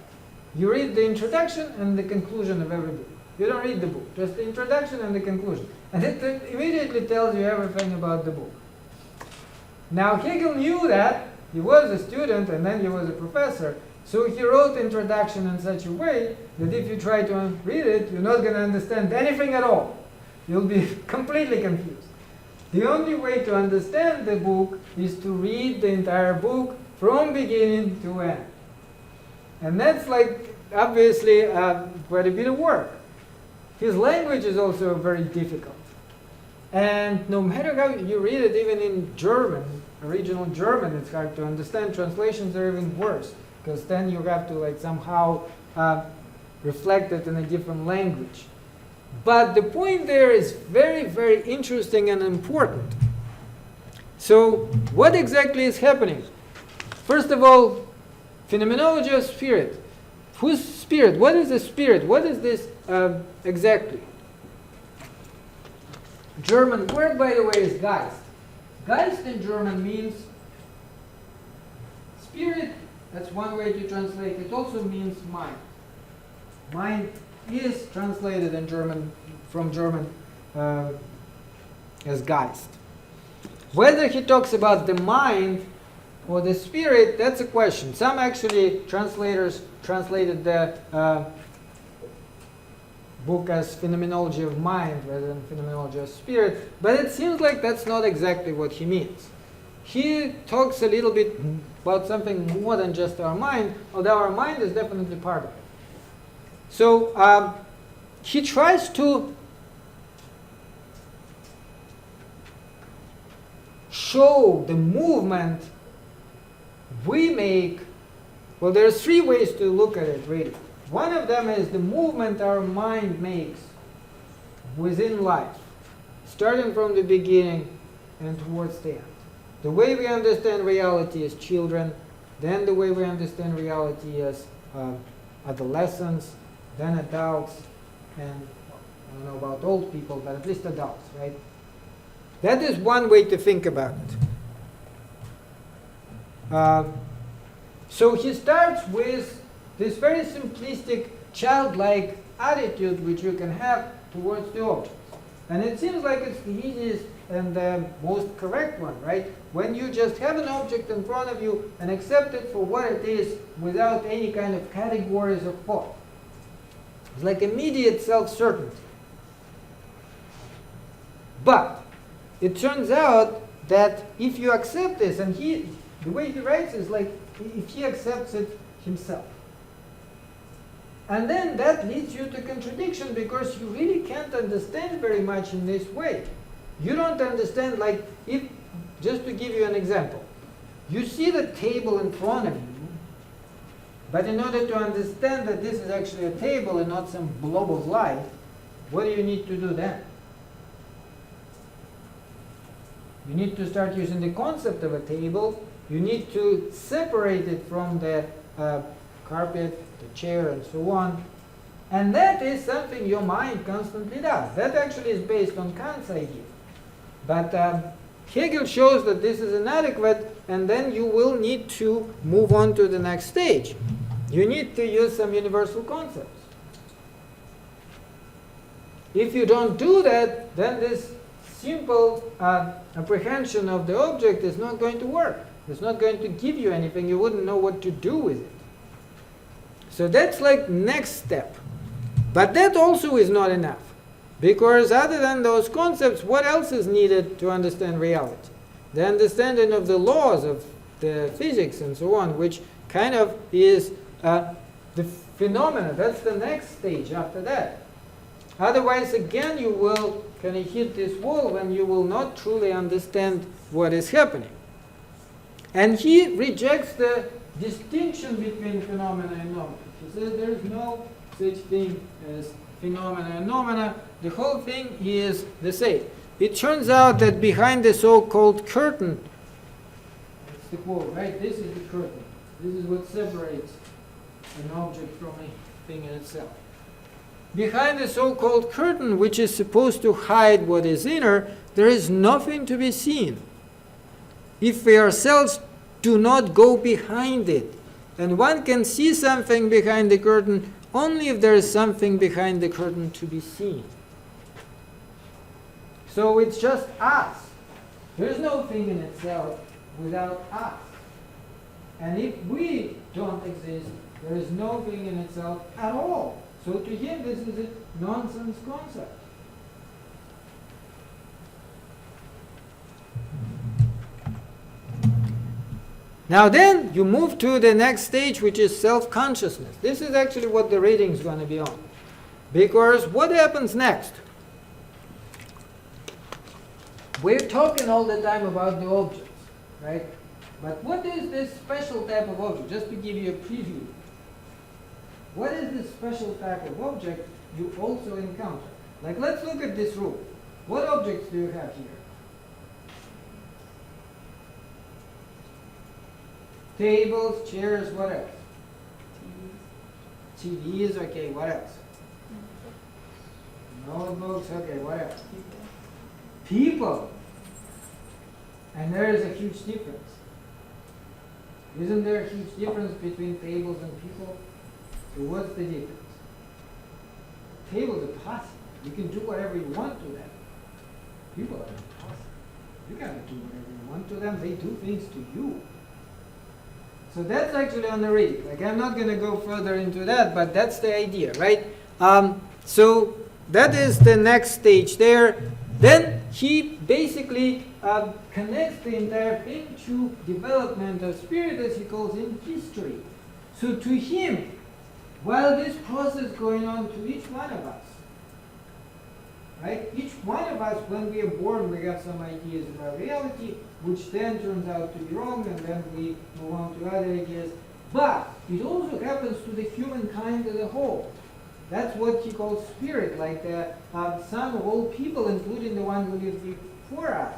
You read the introduction and the conclusion of every book. You don't read the book, just the introduction and the conclusion. And it immediately tells you everything about the book. Now Hegel knew that. He was a student and then he was a professor. So he wrote the introduction in such a way that if you try to read it, you're not going to understand anything at all. You'll be completely confused. The only way to understand the book is to read the entire book from beginning to end. And that's like, obviously, quite a bit of work. His language is also very difficult. And no matter how you read it, even in German, original German, it's hard to understand. Translations are even worse, because then you have to like somehow reflect it in a different language. But the point there is very, very interesting and important. So what exactly is happening? First of all, phenomenology of spirit. Whose spirit? What is the spirit? What is this exactly? German word, by the way, is Geist. Geist in German means spirit. That's one way to translate. It also means mind. Mind is translated in German, from German, as Geist. Whether he talks about the mind or the spirit, that's a question. Some actually translators translated the book as Phenomenology of Mind rather than Phenomenology of Spirit, but it seems like that's not exactly what he means. He talks a little bit about something more than just our mind, although our mind is definitely part of it. So he tries to show the movement we make. Well, there's 3 ways to look at it, really. One of them is the movement our mind makes within life, starting from the beginning and towards the end. The way we understand reality as children, then the way we understand reality as adolescents, then adults, and I don't know about old people, but at least adults, right? That is one way to think about it. So he starts with this very simplistic, childlike attitude which you can have towards the objects. And it seems like it's the easiest and the most correct one, right? When you just have an object in front of you and accept it for what it is without any kind of categories of thought. It's like immediate self-certainty. But it turns out that if you accept this, and the way he writes is like if he accepts it himself. And then that leads you to contradiction because you really can't understand very much in this way. You don't understand, like, if, just to give you an example, you see the table in front of you, but in order to understand that this is actually a table and not some blob of light, what do you need to do then? You need to start using the concept of a table. You need to separate it from the carpet, the chair, and so on. And that is something your mind constantly does. That actually is based on Kant's idea. But Hegel shows that this is inadequate, and then you will need to move on to the next stage. You need to use some universal concepts. If you don't do that, then this simple apprehension of the object is not going to work. It's not going to give you anything. You wouldn't know what to do with it. So that's like next step. But that also is not enough. Because other than those concepts, what else is needed to understand reality? The understanding of the laws of the physics and so on, which kind of is the phenomena. That's the next stage after that. Otherwise, again, you will kind of hit this wall when you will not truly understand what is happening. And he rejects the distinction between phenomena and nomena. He says there is no such thing as phenomena and nomena. The whole thing is the same. It turns out that behind the so-called curtain, that's the quote, right? This is the curtain. This is what separates an object from a thing in itself. Behind the so-called curtain, which is supposed to hide what is inner, there is nothing to be seen. If we ourselves do not go behind it, and one can see something behind the curtain only if there is something behind the curtain to be seen. So it's just us. There is no thing in itself without us. And if we don't exist, there is no thing in itself at all. So to him, this is a nonsense concept. Now then, you move to the next stage, which is self-consciousness. This is actually what the reading is going to be on. Because what happens next? We're talking all the time about the objects, right? But what is this special type of object? Just to give you a preview. What is this special type of object you also encounter? Like, let's look at this room. What objects do you have here? Tables, chairs, what else? TVs, okay, what else? Notebooks, okay, what else? People. And there is a huge difference. Isn't there a huge difference between tables and people? So what's the difference? Tables are passive. You can do whatever you want to them. People are passive. You can't do whatever you want to them. They do things to you. So that's actually on the reading. Like, I'm not going to go further into that, but that's the idea, right? So that is the next stage there. Then he basically connects the entire thing to development of spirit, as he calls in history. So to him, while this process is going on to each one of us, right? Each one of us, when we are born, we have some ideas about reality, which then turns out to be wrong, and then we move on to other ideas. But it also happens to the humankind as a whole. That's what he calls spirit, like the sum of all people, including the one who lived before us.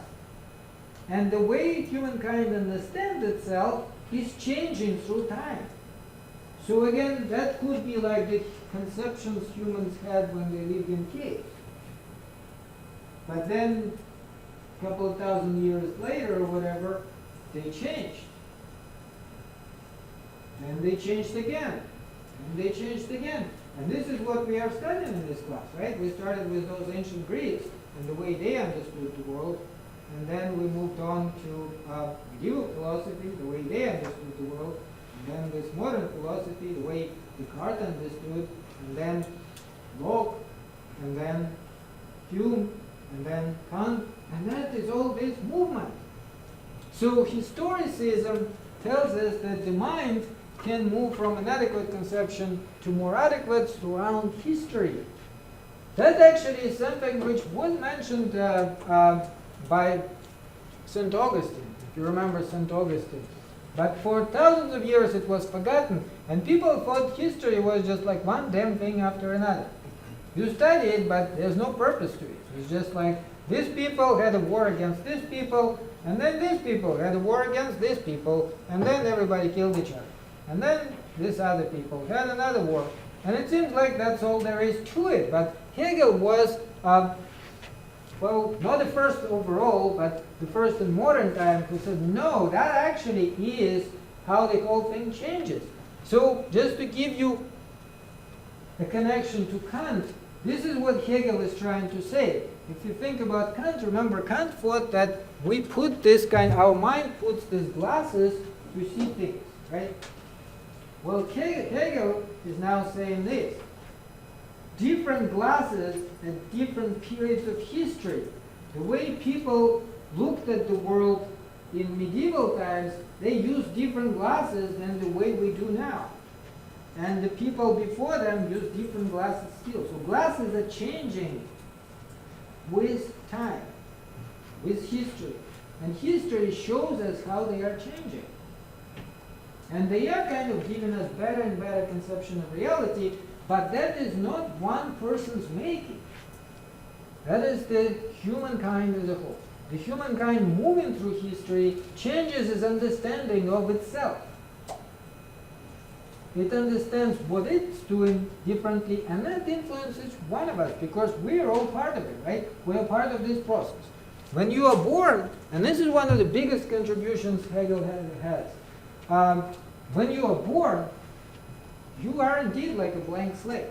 And the way humankind understands itself is changing through time. So again, that could be like the conceptions humans had when they lived in caves. But then, a couple of thousand years later or whatever, they changed. And they changed again. And they changed again. And this is what we are studying in this class, right? We started with those ancient Greeks and the way they understood the world, and then we moved on to medieval philosophy, the way they understood the world, and then this modern philosophy, the way Descartes understood, and then Locke, and then Hume, and then Kant, and that is all this movement. So historicism tells us that the mind can move from inadequate conception to more adequate throughout history. That actually is something which was mentioned by St. Augustine, if you remember St. Augustine. But for thousands of years it was forgotten, and people thought history was just like one damn thing after another. You study it, but there's no purpose to it. It's just like these people had a war against these people, and then these people had a war against these people, and then everybody killed each other. And then these other people had another war. And it seems like that's all there is to it. But Hegel was, well, not the first overall, but the first in modern time who said, no, that actually is how the whole thing changes. So just to give you a connection to Kant, this is what Hegel is trying to say. If you think about Kant, remember Kant thought that we put this our mind puts these glasses to see things, right? Well, Hegel is now saying this. Different glasses at different periods of history. The way people looked at the world in medieval times, they used different glasses than the way we do now. And the people before them used different glasses still. So glasses are changing with time, with history. And history shows us how they are changing. And they are kind of giving us better and better conception of reality, but that is not one person's making. That is the humankind as a whole. The humankind moving through history changes its understanding of itself. It understands what it's doing differently, and that influences one of us, because we are all part of it, right? We are part of this process. When you are born, and this is one of the biggest contributions Hegel has, when you are born, you are indeed like a blank slate.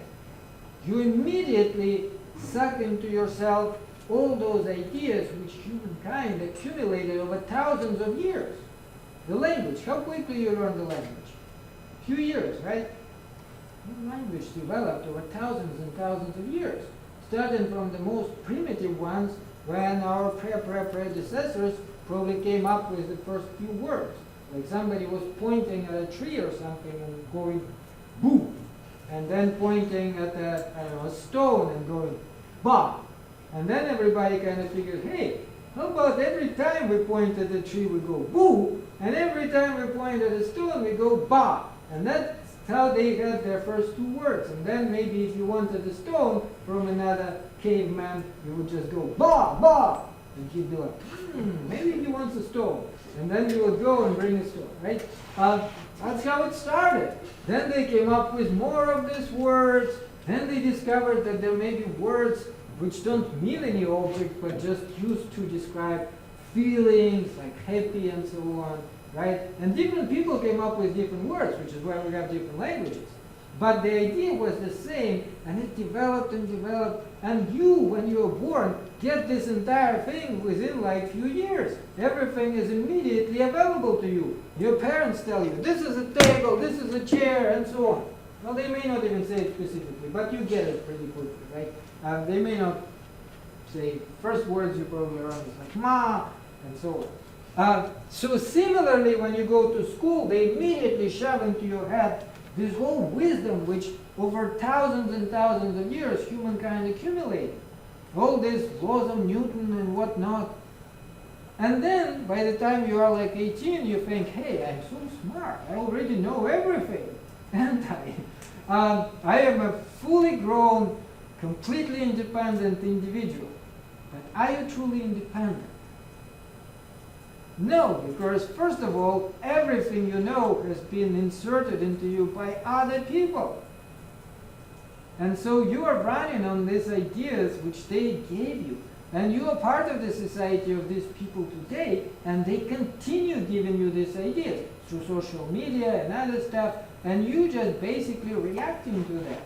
You immediately suck into yourself all those ideas which humankind accumulated over thousands of years. The language, how quickly you learn the language? Few years, right? Language developed over thousands and thousands of years, starting from the most primitive ones when our predecessors probably came up with the first few words. Like somebody was pointing at a tree or something and going, boo, and then pointing at a stone and going, bah. And then everybody kind of figured, hey, how about every time we point at a tree we go, boo, and every time we point at a stone we go, bah. And that's how they had their first two words. And then maybe if you wanted a stone from another caveman, you would just go, bah, bah. And he'd be like, maybe he wants a stone. And then you would go and bring a stone, right? That's how it started. Then they came up with more of these words. Then they discovered that there may be words which don't mean any object, but just used to describe feelings, like happy and so on, right? And different people came up with different words, which is why we have different languages. But the idea was the same, and it developed and developed. And you, when you were born, get this entire thing within like few years. Everything is immediately available to you. Your parents tell you, this is a table, this is a chair, and so on. Well, they may not even say it specifically, but you get it pretty quickly, right? They may not say, first words you probably learn is like, ma, and so on. So similarly, when you go to school, they immediately shove into your head this whole wisdom which over thousands and thousands of years humankind accumulated. All these laws of Newton and whatnot. And then by the time you are like 18, you think, hey, I'm so smart. I already know everything. And I am a fully grown, completely independent individual. But are you truly independent? No, because first of all, everything you know has been inserted into you by other people. And so you are running on these ideas which they gave you. And you are part of the society of these people today, and they continue giving you these ideas through social media and other stuff, and you just basically reacting to that.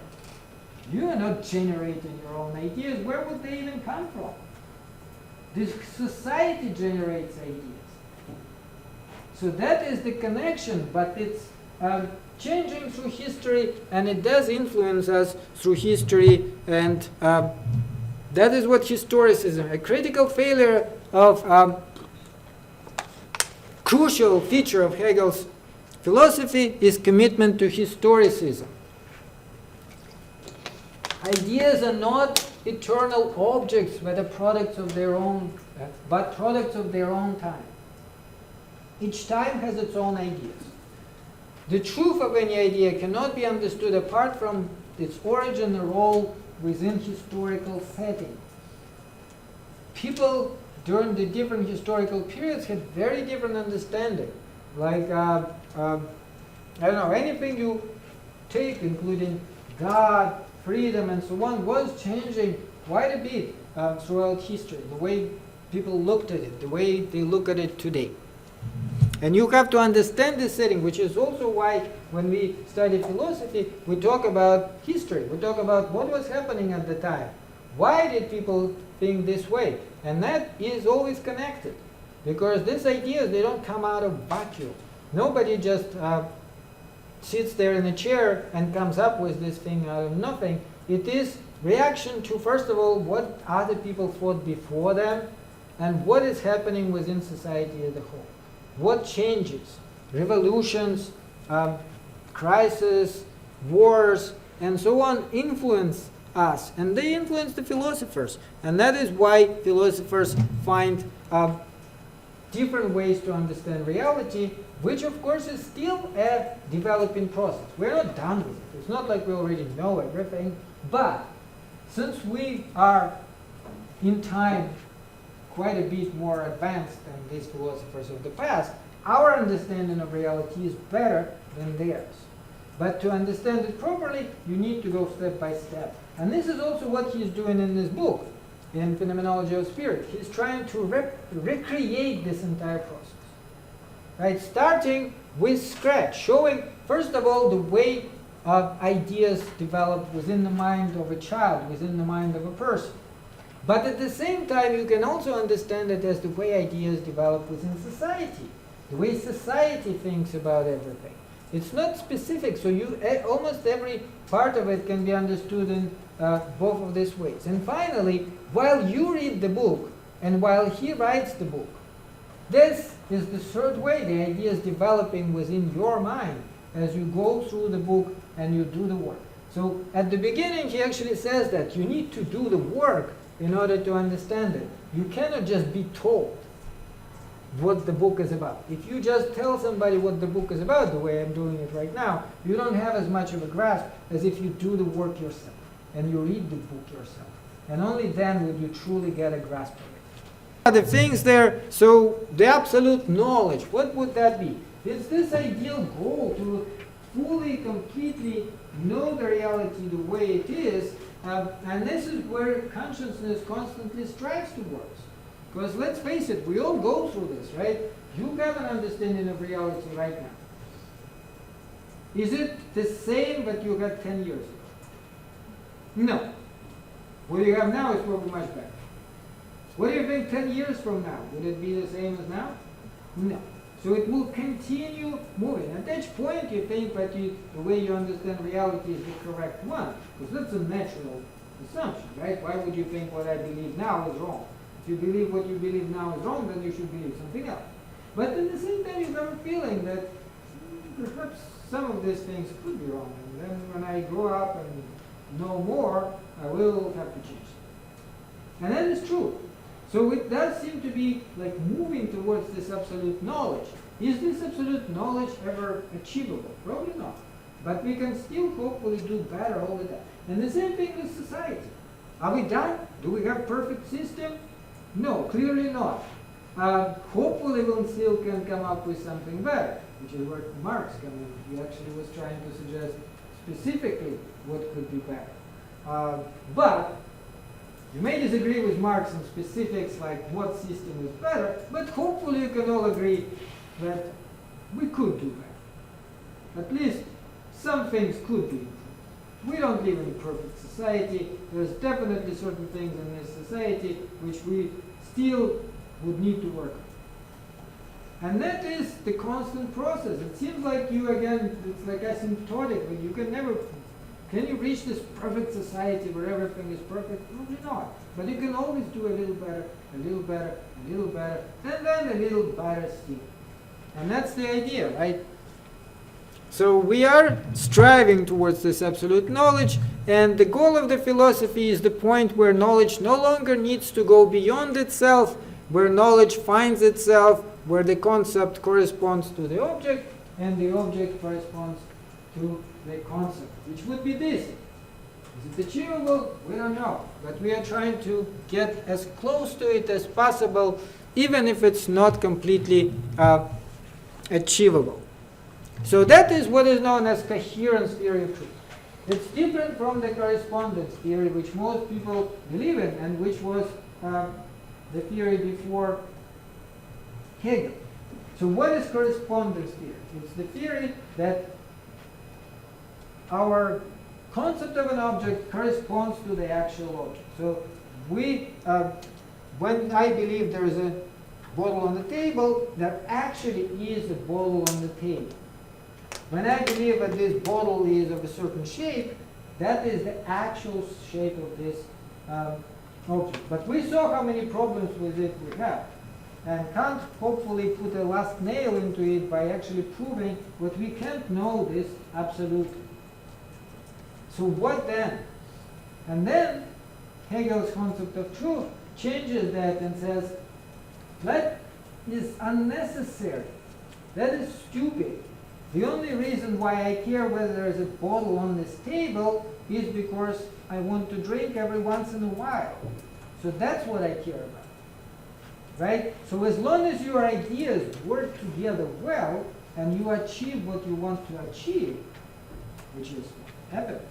You are not generating your own ideas. Where would they even come from? This society generates ideas. So that is the connection, but it's changing through history, and it does influence us through history, and that is what historicism, a critical failure of crucial feature of Hegel's philosophy is commitment to historicism. Ideas are not eternal objects that are products of their own, but products of their own time. Each time has its own ideas. The truth of any idea cannot be understood apart from its origin or role within historical settings. People during the different historical periods had very different understanding. Like, I don't know, anything you take, including God, freedom, and so on, was changing quite a bit throughout history, the way people looked at it, the way they look at it today. And you have to understand this setting, which is also why when we study philosophy, we talk about history. We talk about what was happening at the time. Why did people think this way? And that is always connected. Because these ideas, they don't come out of vacuum. Nobody just sits there in a chair and comes up with this thing out of nothing. It is reaction to, first of all, what other people thought before them, and what is happening within society as a whole. What changes, revolutions, crises, wars, and so on influence us. And they influence the philosophers. And that is why philosophers find different ways to understand reality, which of course is still a developing process. We're not done with it. It's not like we already know everything. But since we are in time quite a bit more advanced than these philosophers of the past, our understanding of reality is better than theirs. But to understand it properly, you need to go step by step. And this is also what he's doing in this book, in Phenomenology of Spirit. He's trying to recreate this entire process. Right? Starting with scratch, showing, first of all, the way ideas develop within the mind of a child, within the mind of a person. But at the same time, you can also understand it as the way ideas develop within society, the way society thinks about everything. It's not specific, so almost every part of it can be understood in both of these ways. And finally, while you read the book and while he writes the book, this is the third way the idea is developing within your mind as you go through the book and you do the work. So at the beginning, he actually says that you need to do the work in order to understand it. You cannot just be told what the book is about. If you just tell somebody what the book is about, the way I'm doing it right now, you don't have as much of a grasp as if you do the work yourself and you read the book yourself. And only then will you truly get a grasp of it. The things there, so the absolute knowledge, what would that be? It's this ideal goal to fully, completely know the reality the way it is. And this is where consciousness constantly strives towards. Because let's face it, we all go through this, right? You have an understanding of reality right now. Is it the same that you had 10 years ago? No. What you have now is probably much better. What do you think 10 years from now? Would it be the same as now? No. So it will continue moving. At each point you think that the way you understand reality is the correct one. Because that's a natural assumption, right? Why would you think what I believe now is wrong? If you believe what you believe now is wrong, then you should believe something else. But at the same time you have a feeling that perhaps some of these things could be wrong. And then when I grow up and know more, I will have to change them. And that is true. So it does seem to be like moving towards this absolute knowledge. Is this absolute knowledge ever achievable? Probably not. But we can still hopefully do better all the time. And the same thing with society. Are we done? Do we have perfect system? No, clearly not. Hopefully we still can come up with something better, which is where Marx came in. He actually was trying to suggest specifically what could be better. But you may disagree with Marx on specifics like what system is better, but hopefully you can all agree that we could do better. At least some things could be improved. We don't live in a perfect society. There's definitely certain things in this society which we still would need to work on. And that is the constant process. It seems like you, again, it's like asymptotic, but you can never, can you reach this perfect society where everything is perfect? Probably not. But you can always do a little better, a little better, a little better, and then a little better still. And that's the idea, right? So we are striving towards this absolute knowledge, and the goal of the philosophy is the point where knowledge no longer needs to go beyond itself, where knowledge finds itself, where the concept corresponds to the object, and the object corresponds to the concept, which would be this. Is it achievable? We don't know. But we are trying to get as close to it as possible, even if it's not completely achievable. So that is what is known as coherence theory of truth. It's different from the correspondence theory, which most people believe in, and which was the theory before Hegel. So what is correspondence theory? It's the theory that our concept of an object corresponds to the actual object. So we, when I believe there is a bottle on the table, there actually is a bottle on the table. When I believe that this bottle is of a certain shape, that is the actual shape of this object. But we saw how many problems with it we have. And Kant hopefully put a last nail into it by actually proving that we can't know this absolutely. So what then? And then Hegel's concept of truth changes that and says, that is unnecessary. That is stupid. The only reason why I care whether there is a bottle on this table is because I want to drink every once in a while. So that's what I care about. Right? So as long as your ideas work together well and you achieve what you want to achieve, which is evidence,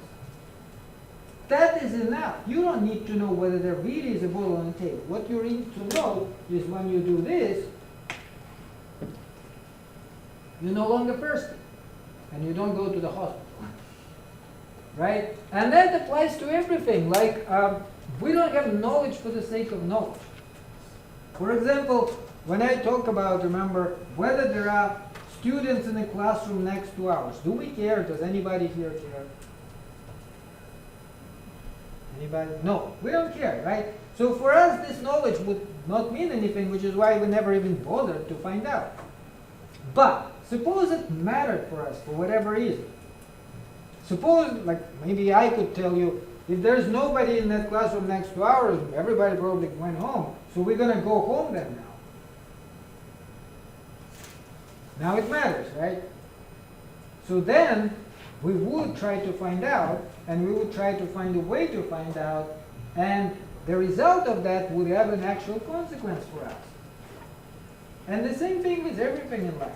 that is enough. You don't need to know whether there really is a bottle on the table. What you need to know is when you do this, you're no longer thirsty, and you don't go to the hospital, right? And that applies to everything. Like, we don't have knowledge for the sake of knowledge. For example, when I talk about, remember, whether there are students in the classroom next to ours, do we care? Does anybody here care? Anybody? No, we don't care, right? So for us, this knowledge would not mean anything, which is why we never even bothered to find out. But suppose it mattered for us for whatever reason. Suppose, like, maybe I could tell you, if there's nobody in that classroom next to ours, everybody probably went home. So we're going to go home then now. Now it matters, right? So then we would try to find out, and we would try to find a way to find out, and the result of that would have an actual consequence for us. And the same thing with everything in life.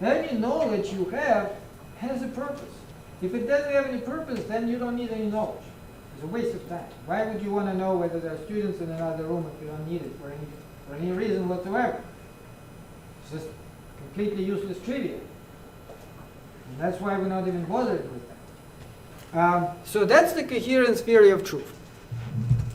Any knowledge you have has a purpose. If it doesn't have any purpose, then you don't need any knowledge. It's a waste of time. Why would you want to know whether there are students in another room if you don't need it for any reason whatsoever? It's just completely useless trivia. And that's why we're not even bothered with that. So that's the coherence theory of truth.